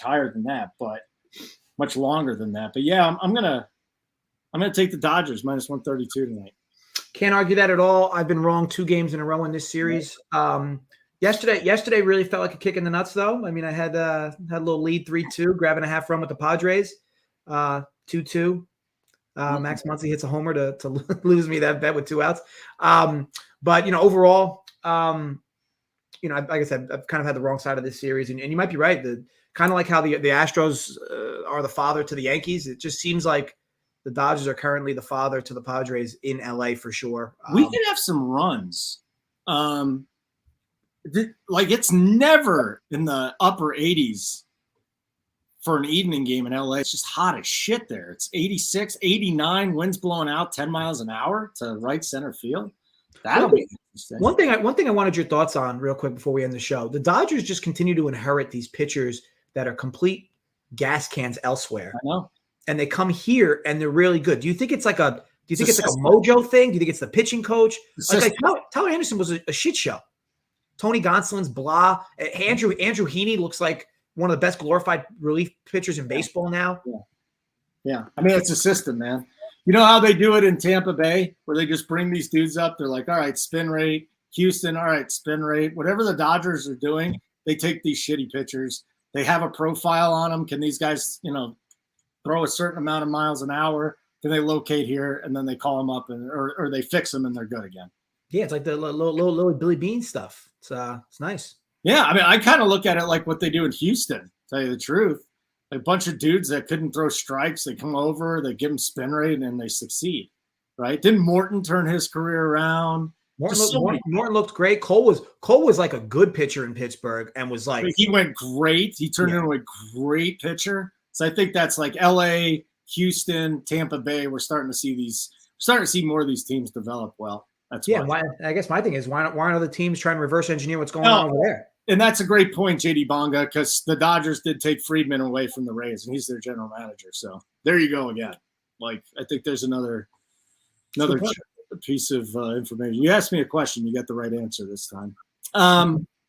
higher than that, but much longer than that. But yeah, I'm gonna take the Dodgers -132 tonight. Can't argue that at all. I've been wrong 2 games in a row in this series. Yesterday really felt like a kick in the nuts, though. I mean, I had a little lead 3-2, grabbing a half run with the Padres, 2-2. Max Muncy hits a homer to lose me that bet with 2 outs. But overall, like I said, I've kind of had the wrong side of this series, and you might be right. Kind of like how the Astros are the father to the Yankees. It just seems like the Dodgers are currently the father to the Padres in LA for sure. We could have some runs. Like it's never in the upper 80s for an evening game in LA. It's just hot as shit there. It's 86, 89, winds blowing out 10 miles an hour to right center field. That'll be interesting. One thing I wanted your thoughts on real quick before we end the show. The Dodgers just continue to inherit these pitchers that are complete gas cans elsewhere. I know. And they come here and they're really good. Do you think it's like a mojo thing? Do you think it's the pitching coach? Like Tyler Anderson was a shit show. Tony Gonsolin's blah. Andrew Heaney looks like one of the best glorified relief pitchers in baseball now. Yeah. I mean, it's a system, man. You know how they do it in Tampa Bay, where they just bring these dudes up. They're like, all right, spin rate. Houston, all right, spin rate. Whatever the Dodgers are doing, they take these shitty pitchers. They have a profile on them. Can these guys, throw a certain amount of miles an hour? Can they locate here? And then they call them up or they fix them and they're good again. Yeah, it's like the little Billy Bean stuff. It's nice. Yeah, I mean, I kind of look at it like what they do in Houston, to tell you the truth. A bunch of dudes that couldn't throw strikes, they come over, they give them spin rate, and they succeed, right? Didn't Morton turn his career around? Morton looked great. Cole was like a good pitcher in Pittsburgh and was like – he went great. He turned into a great pitcher. So I think that's like L.A., Houston, Tampa Bay. We're starting to see more of these teams develop well. That's I guess my thing is why aren't other teams trying to reverse engineer what's going on over there? And that's a great point, JD Bonga, because the Dodgers did take Friedman away from the Rays, and he's their general manager. So there you go again. Like I think there's another piece of information. You asked me a question, you got the right answer this time.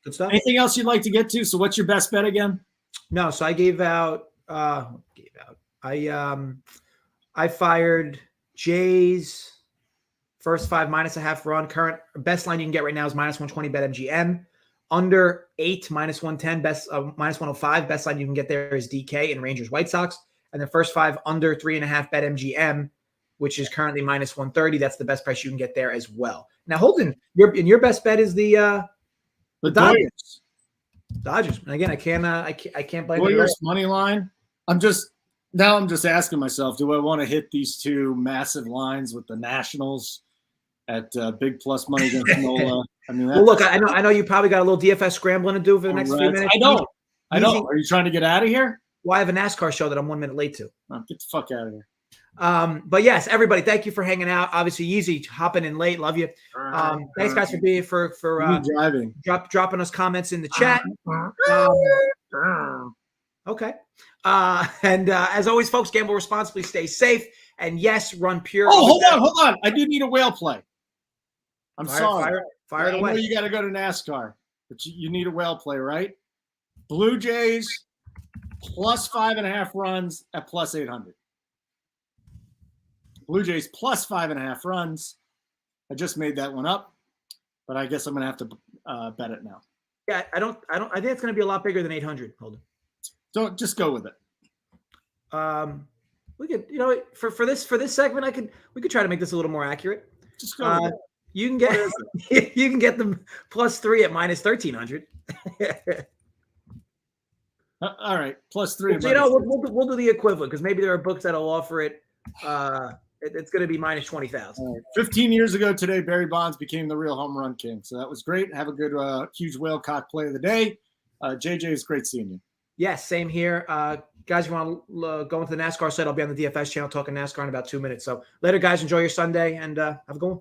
Good stuff. Anything else you'd like to get to? So what's your best bet again? No, so I gave out. I fired Jays. First 5 -1/2 run. Current best line you can get right now is -120 BetMGM. Under 8 -110 best -105 best line you can get there is DK and Rangers White Sox. And the first 5 under 3.5 BetMGM, which is currently -130. That's the best price you can get there as well. Now, Holden, your best bet is the Dodgers. Dodgers. And again, I can't blame Warriors money line. I'm just asking myself, do I want to hit these 2 massive lines with the Nationals at big plus money against Nola? I mean, well, look, I know you probably got a little DFS scrambling to do for the next few minutes. I don't. Are you trying to get out of here? Well, I have a NASCAR show that I'm 1 minute late to. Oh, get the fuck out of here. But yes, everybody, thank you for hanging out. Obviously, Yeezy hopping in late. Love you. Thanks, guys, for being for driving. Dropping us comments in the chat. Okay. And as always, folks, gamble responsibly, stay safe, and yes, run pure. Oh, hold on. I do need a whale play. I'm sorry. Fire it away. I know you got to go to NASCAR, but you need a whale play, right? Blue Jays plus 5.5 runs at plus 800. Blue Jays plus 5.5 runs. I just made that one up, but I guess I'm gonna have to bet it now. Yeah, I think it's gonna be a lot bigger than 800. Hold on. So just go with it. We could, for this segment, we could try to make this a little more accurate. Just go with it. You can get them plus 3 at minus 1,300. All right, plus 3. So, we'll do the equivalent because maybe there are books that'll offer it. It's going to be minus 20,000. Right. 15 years ago today, Barry Bonds became the real home run king. So that was great. Have a good, huge whale cock play of the day. JJ, it's great seeing you. Yes, same here. Guys, you want to go into the NASCAR site? I'll be on the DFS channel talking NASCAR in about 2 minutes. So later, guys, enjoy your Sunday and have a good one.